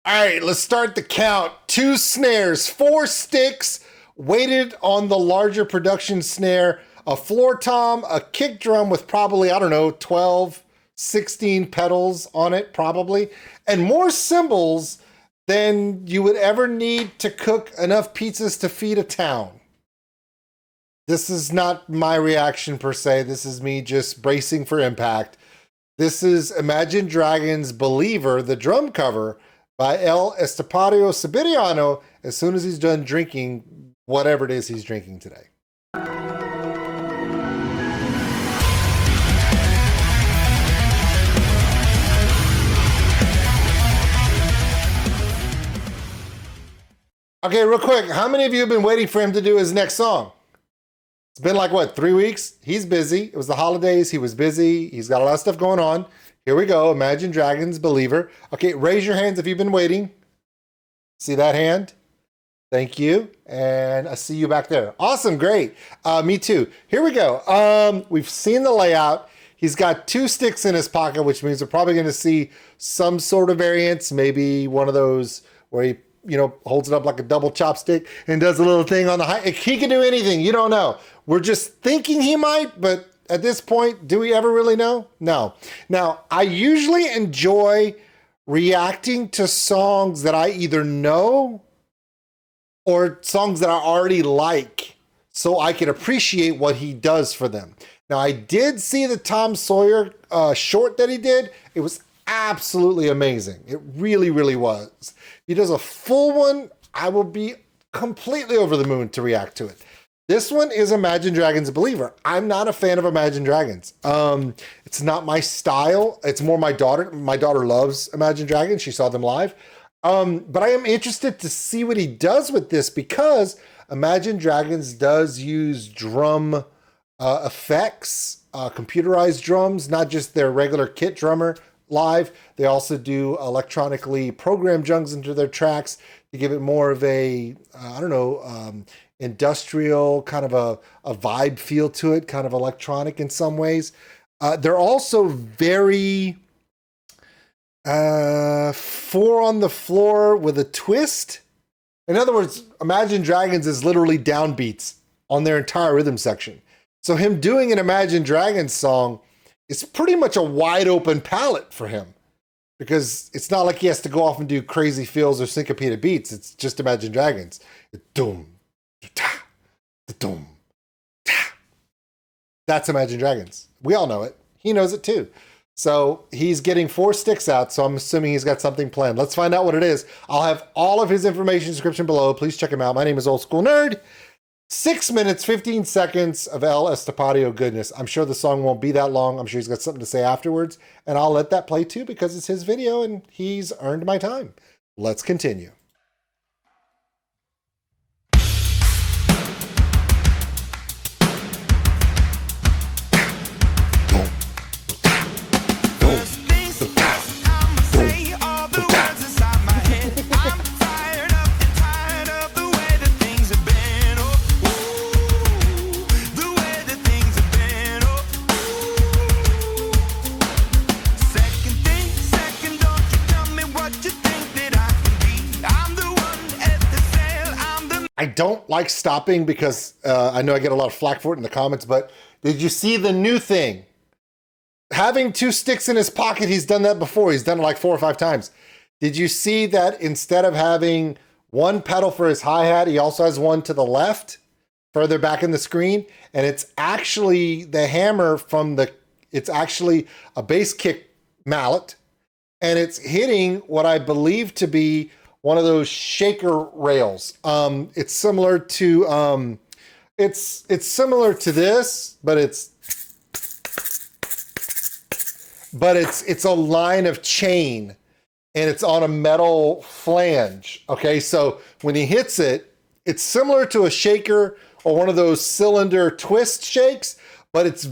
All right, let's start the count. 2 snares, 4 sticks, weighted on the larger production snare, a floor tom, a kick drum with probably, I don't know, 12, 16 pedals on it, probably, and more cymbals than you would ever need to cook enough pizzas to feed a town. This is not my reaction per se. This is me just bracing for impact. This is Imagine Dragons' Believer, the drum cover, by Estepario Siberiano, as soon as he's done drinking whatever it is he's drinking today. Okay, real quick, how many of you have been waiting for him to do his next song? It's been like, what, 3 weeks? He's busy. It was the holidays. He was busy. He's got a lot of stuff going on. Here we go. Imagine Dragons' Believer. Okay, raise your hands if you've been waiting. See that hand? Thank you. And I see you back there. Awesome, great. Me too. Here we go. We've seen the layout. He's got 2 sticks in his pocket, which means we're probably going to see some sort of variance. Maybe one of those where he, holds it up like a double chopstick and does a little thing on the high. He can do anything. You don't know. We're just thinking he might, but at this point, do we ever really know? No. Now, I usually enjoy reacting to songs that I either know or songs that I already like, so I can appreciate what he does for them. Now, I did see the Tom Sawyer short that he did. It was absolutely amazing. It really, really was. If he does a full one, I will be completely over the moon to react to it. This one is Imagine Dragons' Believer. I'm not a fan of Imagine Dragons. It's not my style. It's more my daughter. My daughter loves Imagine Dragons. She saw them live. But I am interested to see what he does with this because Imagine Dragons does use drum effects, computerized drums, not just their regular kit drummer live. They also do electronically programmed drums into their tracks to give it more of a, industrial kind of a vibe feel to it, kind of electronic in some ways. They're also very 4 on the floor with a twist. In other words, Imagine Dragons is literally downbeats on their entire rhythm section. So him doing an Imagine Dragons song is pretty much a wide open palette for him because it's not like he has to go off and do crazy fills or syncopated beats. It's just Imagine Dragons. Doom. That's Imagine Dragons. We all know it. He knows it too. So he's getting 4 sticks out, so I'm assuming he's got something planned. Let's find out what it is. I'll have all of his information in the description below. Please check him out. My name is Old School Nerd. 6 minutes, 15 seconds of El Estepario goodness. I'm sure the song won't be that long. I'm sure he's got something to say afterwards, and I'll let that play too because it's his video and he's earned my time. Let's continue. I don't like stopping because I know I get a lot of flack for it in the comments, but did you see the new thing? Having 2 sticks in his pocket, he's done that before. He's done it like 4 or 5 times. Did you see that instead of having 1 pedal for his hi-hat, he also has 1 to the left, further back in the screen? And it's actually the hammer it's actually a bass kick mallet, and it's hitting what I believe to be one of those shaker rails. It's similar to it's similar to this, but it's a line of chain, and it's on a metal flange. Okay, so when he hits it, it's similar to a shaker or one of those cylinder twist shakes, but it's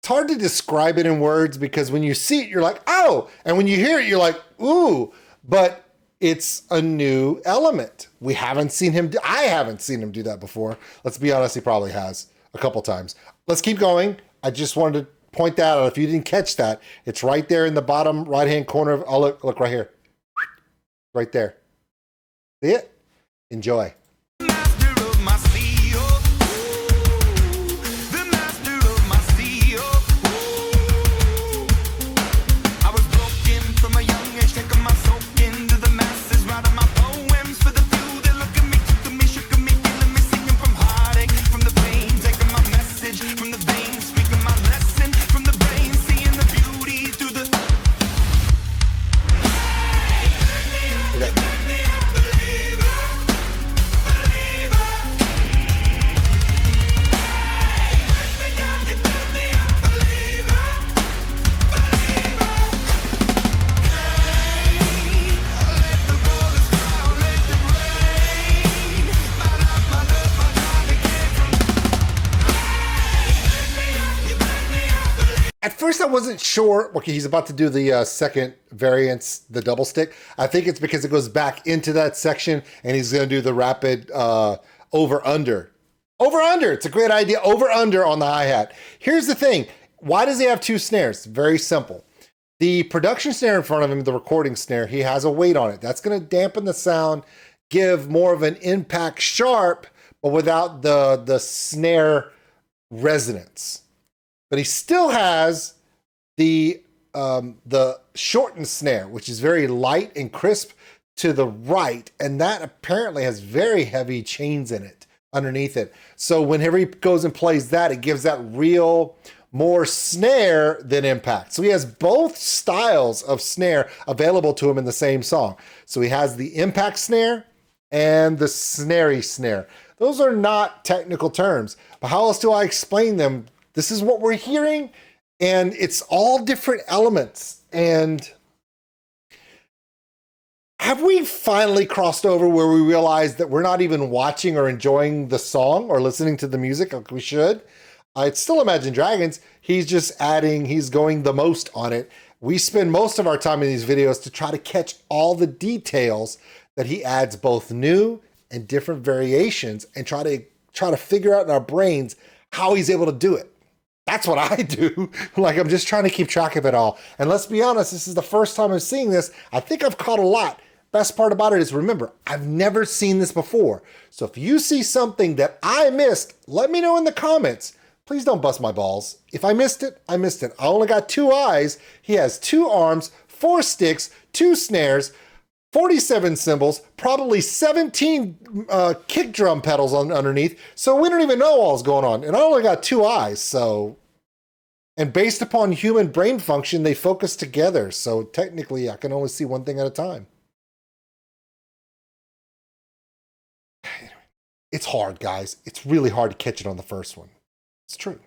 hard to describe it in words because when you see it, you're like, oh, and when you hear it, you're like, ooh, but it's a new element. I haven't seen him do that before. Let's be honest, he probably has a couple times. Let's keep going. I just wanted to point that out. If you didn't catch that, it's right there in the bottom right-hand corner of, oh, look right here. Right there. See it? Enjoy. At first, I wasn't sure. Okay, he's about to do the second variance, the double stick. I think it's because it goes back into that section and he's going to do the rapid over-under. Over-under, it's a great idea. Over-under on the hi-hat. Here's the thing. Why does he have two snares? Very simple. The production snare in front of him, the recording snare, he has a weight on it. That's going to dampen the sound, give more of an impact sharp, but without the snare resonance. But he still has the shortened snare, which is very light and crisp to the right. And that apparently has very heavy chains in it underneath it. So whenever he goes and plays that, it gives that real more snare than impact. So he has both styles of snare available to him in the same song. So he has the impact snare and the snary snare. Those are not technical terms, but how else do I explain them? This is what we're hearing, and it's all different elements. And have we finally crossed over where we realize that we're not even watching or enjoying the song or listening to the music like we should? It's still Imagine Dragons. He's just adding, he's going the most on it. We spend most of our time in these videos to try to catch all the details that he adds, both new and different variations, and try to figure out in our brains how he's able to do it. That's what I do. Like, I'm just trying to keep track of it all. And let's be honest, this is the first time I'm seeing this. I think I've caught a lot. Best part about it is, remember, I've never seen this before. So if you see something that I missed, let me know in the comments. Please don't bust my balls. If I missed it, I missed it. I only got 2 eyes. He has 2 arms, 4 sticks, 2 snares, 47 cymbals, probably 17 kick drum pedals underneath. So we don't even know what's going on. And I only got 2 eyes. So, and based upon human brain function, they focus together. So technically I can only see one thing at a time. It's hard, guys. It's really hard to catch it on the first one. It's true.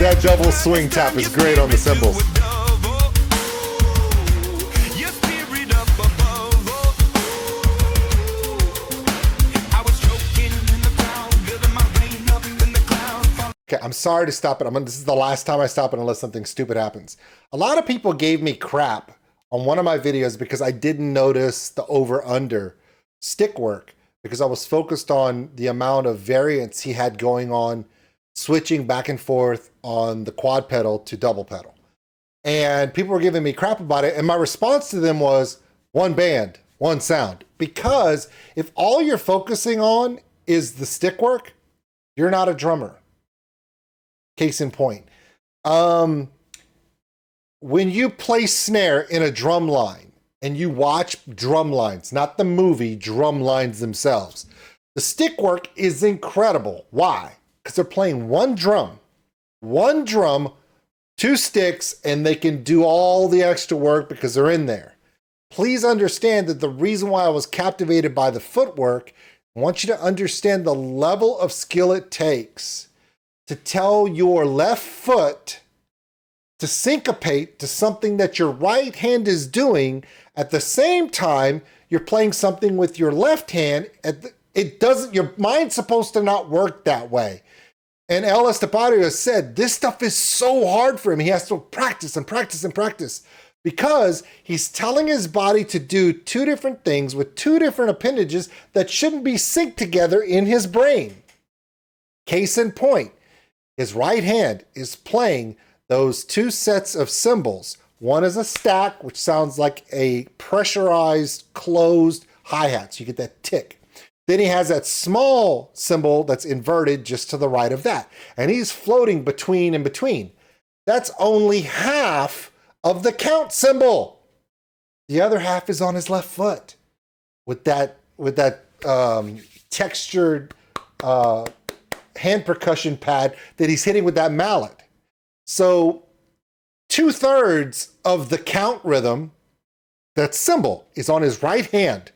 That double swing tap is great on the cymbals. Okay, I'm sorry to stop it. This is the last time I stop it unless something stupid happens. A lot of people gave me crap on one of my videos because I didn't notice the over-under stick work, because I was focused on the amount of variance he had going on, switching back and forth on the quad pedal to double pedal. And people were giving me crap about it. And my response to them was, one band, one sound. Because if all you're focusing on is the stick work, you're not a drummer. Case in point. When you play snare in a drum line and you watch drum lines, not the movie, drum lines themselves, the stick work is incredible. Why? Because they're playing one drum, 2 sticks, and they can do all the extra work because they're in there. Please understand that the reason why I was captivated by the footwork, I want you to understand the level of skill it takes to tell your left foot to syncopate to something that your right hand is doing. At the same time, you're playing something with your left hand. Your mind's supposed to not work that way. And Estepario said, this stuff is so hard for him. He has to practice and practice and practice. because he's telling his body to do two different things with two different appendages that shouldn't be synced together in his brain. Case in point, his right hand is playing those two sets of cymbals. One is a stack, which sounds like a pressurized, closed hi-hat. So you get that tick. Then he has that small cymbal that's inverted just to the right of that. And he's floating between and between. That's only half of the count cymbal. The other half is on his left foot with that textured hand percussion pad that he's hitting with that mallet. So 2/3 of the count rhythm, that cymbal, is on his right hand.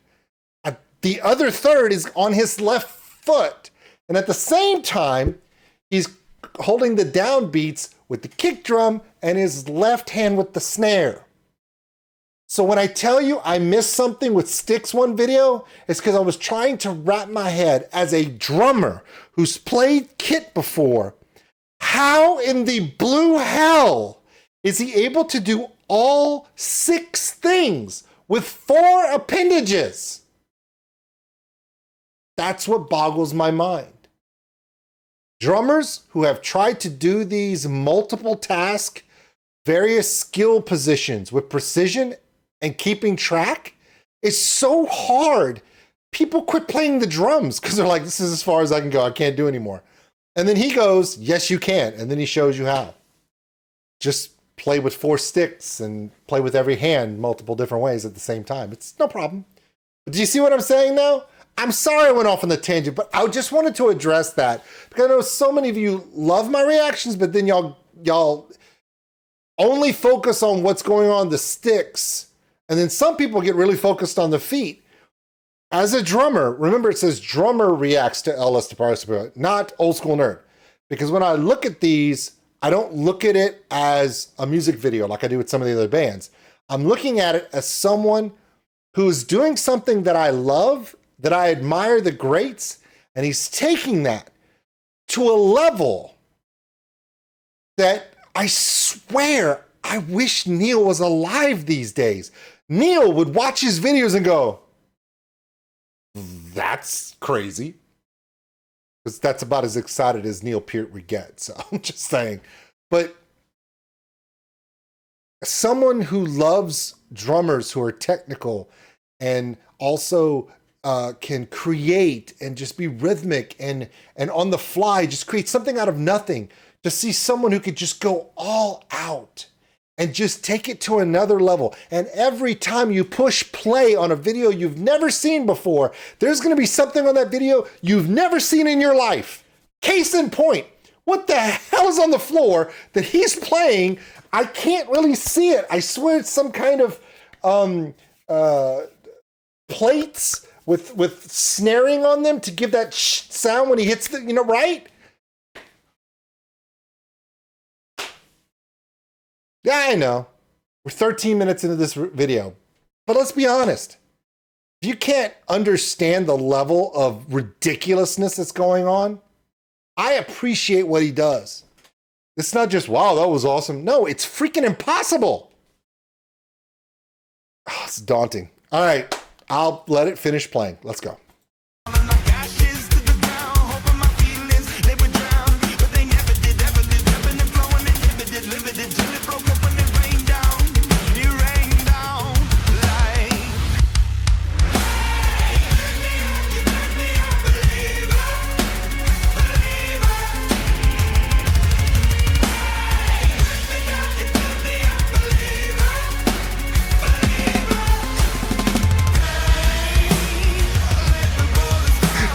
The other third is on his left foot. And at the same time, he's holding the downbeats with the kick drum and his left hand with the snare. So when I tell you I missed something with Sticks one video, it's because I was trying to wrap my head as a drummer who's played kit before. How in the blue hell is he able to do all 6 things with 4 appendages? That's what boggles my mind. Drummers who have tried to do these multiple task, various skill positions with precision and keeping track, is so hard. People quit playing the drums because they're like, this is as far as I can go. I can't do anymore. And then he goes, yes, you can. And then he shows you how. Just play with 4 sticks and play with every hand multiple different ways at the same time. It's no problem. But do you see what I'm saying now? I'm sorry I went off on the tangent, but I just wanted to address that because I know so many of you love my reactions, but then y'all only focus on what's going on the sticks. And then some people get really focused on the feet. As a drummer, remember it says drummer reacts to Estepario Siberiano, not Old School Nerd. Because when I look at these, I don't look at it as a music video like I do with some of the other bands. I'm looking at it as someone who's doing something that I love, that I admire the greats, and he's taking that to a level that I swear I wish Neil was alive these days. Neil would watch his videos and go, that's crazy. Because that's about as excited as Neil Peart would get. So I'm just saying. But someone who loves drummers who are technical and also can create and just be rhythmic and on the fly, just create something out of nothing. To see someone who could just go all out and just take it to another level. And every time you push play on a video you've never seen before, there's going to be something on that video you've never seen in your life. Case in point, what the hell is on the floor that he's playing? I can't really see it. I swear it's some kind of plates with snaring on them to give that sound when he hits the, right? Yeah, I know. We're 13 minutes into this video. But let's be honest. If you can't understand the level of ridiculousness that's going on, I appreciate what he does. It's not just, wow, that was awesome. No, it's freaking impossible. Oh, it's daunting. All right, I'll let it finish playing. Let's go.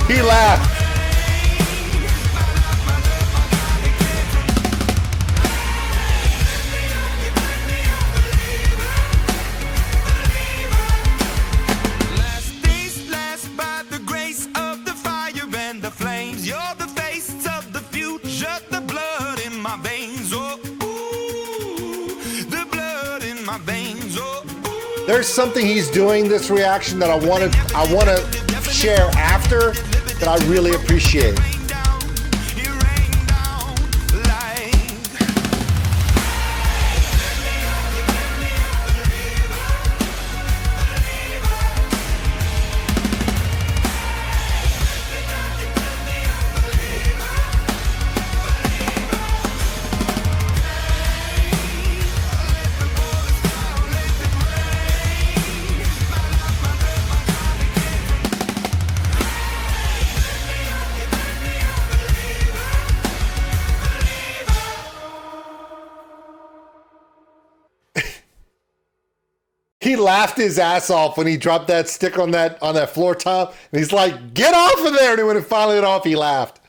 He laughed. Last days last by the grace of the fire and the flames. You're the face of the future, the blood in my veins. Oh, ooh, the blood in my veins. Oh, ooh. There's something he's doing this reaction that I want to share after that I really appreciate. He laughed his ass off when he dropped that stick on that floor tile, and he's like, "Get off of there!" And when it finally went off, he laughed.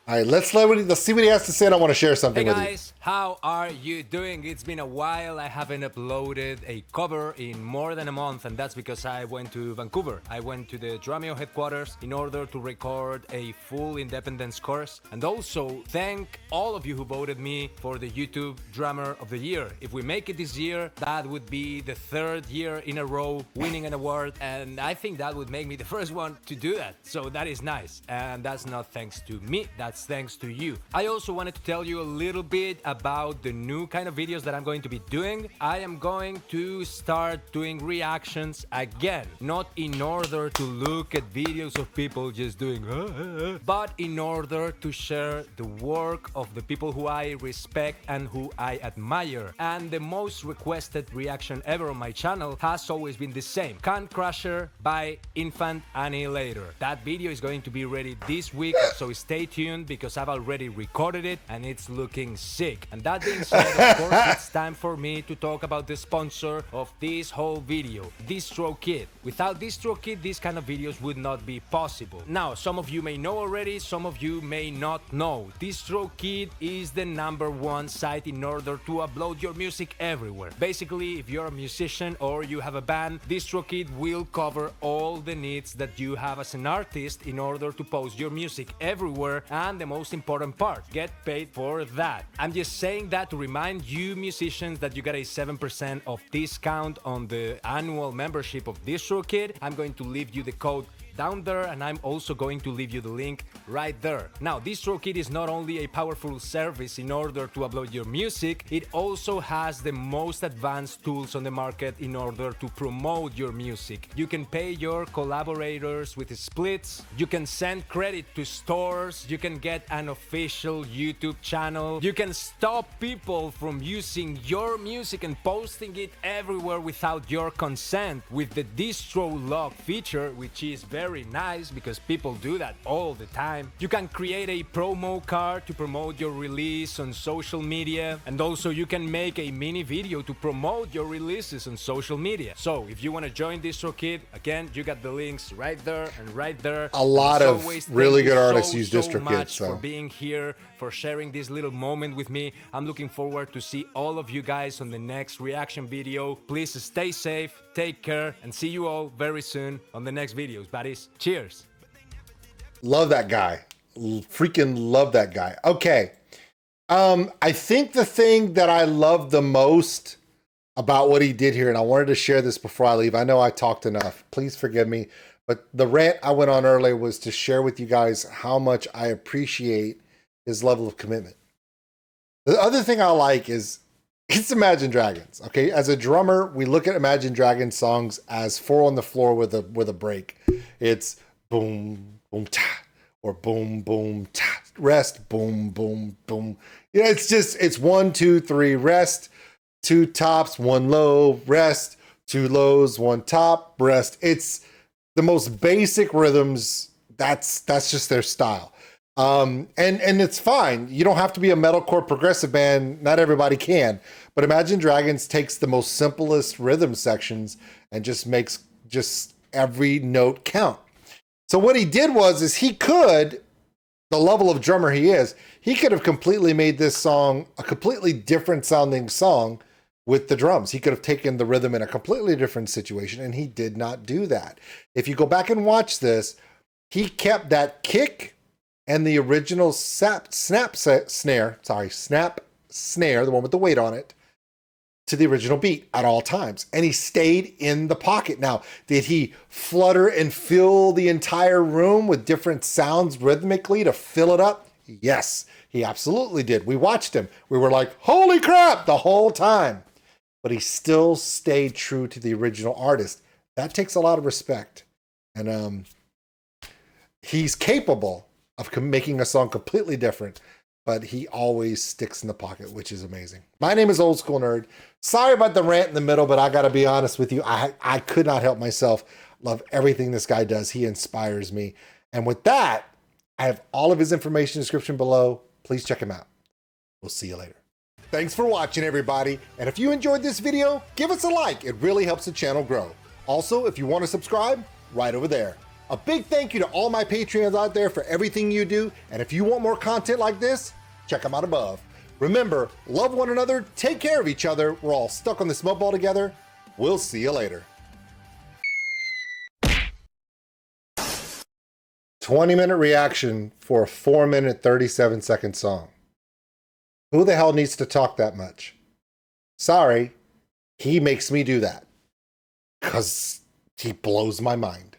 All right, let's see what he has to say, and I want to share something Hey with you. guys, how are you doing? It's been a while. I haven't uploaded a cover in more than a month, and that's because I went to Vancouver. I went to the Drumeo headquarters in order to record a full independence course, and also thank all of you who voted me for the YouTube Drummer of the Year. If we make it this year, that would be the 3rd year in a row winning an award, and I think that would make me the first one to do that. So that is nice, and that's not thanks to me, that's thanks to you. I also wanted to tell you a little bit about the new kind of videos that I'm going to be doing. I am going to start doing reactions again, not in order to look at videos of people just doing but in order to share the work of the people who I respect and who I admire. And the most requested reaction ever on my channel has always been the same: Can Crusher by Infant Annihilator. That video is going to be ready this week, so stay tuned because I've already recorded it and it's looking sick. And that being said, of course, it's time for me to talk about the sponsor of this whole video, DistroKid. Without DistroKid, these kind of videos would not be possible. Now, some of you may know already, some of you may not know. DistroKid is the #1 site in order to upload your music everywhere. Basically, if you're a musician or you have a band, DistroKid will cover all the needs that you have as an artist in order to post your music everywhere, and the most important part, get paid for that. I'm just saying that to remind you musicians that you got a 7% off discount on the annual membership of DistroKid. I'm going to leave you the code down there, and I'm also going to leave you the link right there. Now, DistroKid is not only a powerful service in order to upload your music, it also has the most advanced tools on the market in order to promote your music. You can pay your collaborators with splits, you can send credit to stores, you can get an official YouTube channel, you can stop people from using your music and posting it everywhere without your consent with the distro lock feature, which is very nice because people do that all the time. You can create a promo card to promote your release on social media, and also you can make a mini video to promote your releases on social media. So if you want to join DistroKid, again, you got the links right there and right there. A lot of really good artists use so DistroKid. Much for being here, for sharing this little moment with me. I'm looking forward to see all of you guys on the next reaction video. Please stay safe, take care, and see you all very soon on the next videos, buddies. Cheers. Love that guy. Freaking love that guy. Okay. I think the thing that I love the most about what he did here, and I wanted to share this before I leave. I know I talked enough. Please forgive me. But the rant I went on earlier was to share with you guys how much I appreciate his level of commitment. The other thing I like is it's Imagine Dragons. Okay, as a drummer, we look at Imagine Dragons songs as 4 on the floor with a break. It's boom, boom, ta, or boom, boom, ta, rest, boom, boom, boom. You know, it's 1, 2, 3, rest, 2 tops, 1 low, rest, 2 lows, 1 top, rest. It's the most basic rhythms. That's just their style. And it's fine. You don't have to be a metalcore progressive band. Not everybody can. But Imagine Dragons takes the most simplest rhythm sections and just makes just every note count. So what he did is he could, the level of drummer he is, he could have completely made this song a completely different sounding song with the drums. He could have taken the rhythm in a completely different situation, and he did not do that. If you go back and watch this, he kept that kick and the original snap snare, the one with the weight on it, to the original beat at all times. And he stayed in the pocket. Now, did he flutter and fill the entire room with different sounds rhythmically to fill it up? Yes, he absolutely did. We watched him. We were like, holy crap, the whole time. But he still stayed true to the original artist. That takes a lot of respect. And he's capable of making a song completely different, but he always sticks in the pocket, which is amazing. My name is Old School Nerd. Sorry about the rant in the middle, but I got to be honest with you. I could not help myself. Love everything this guy does. He inspires me. And with that, I have all of his information in the description below. Please check him out. We'll see you later. Thanks for watching, everybody. And if you enjoyed this video, give us a like. It really helps the channel grow. Also, if you want to subscribe, right over there. A big thank you to all my Patreons out there for everything you do. And if you want more content like this, check them out above. Remember, love one another, take care of each other. We're all stuck on this mud ball together. We'll see you later. 20-minute reaction for a 4-minute, 37-second song. Who the hell needs to talk that much? Sorry, he makes me do that. 'Cause he blows my mind.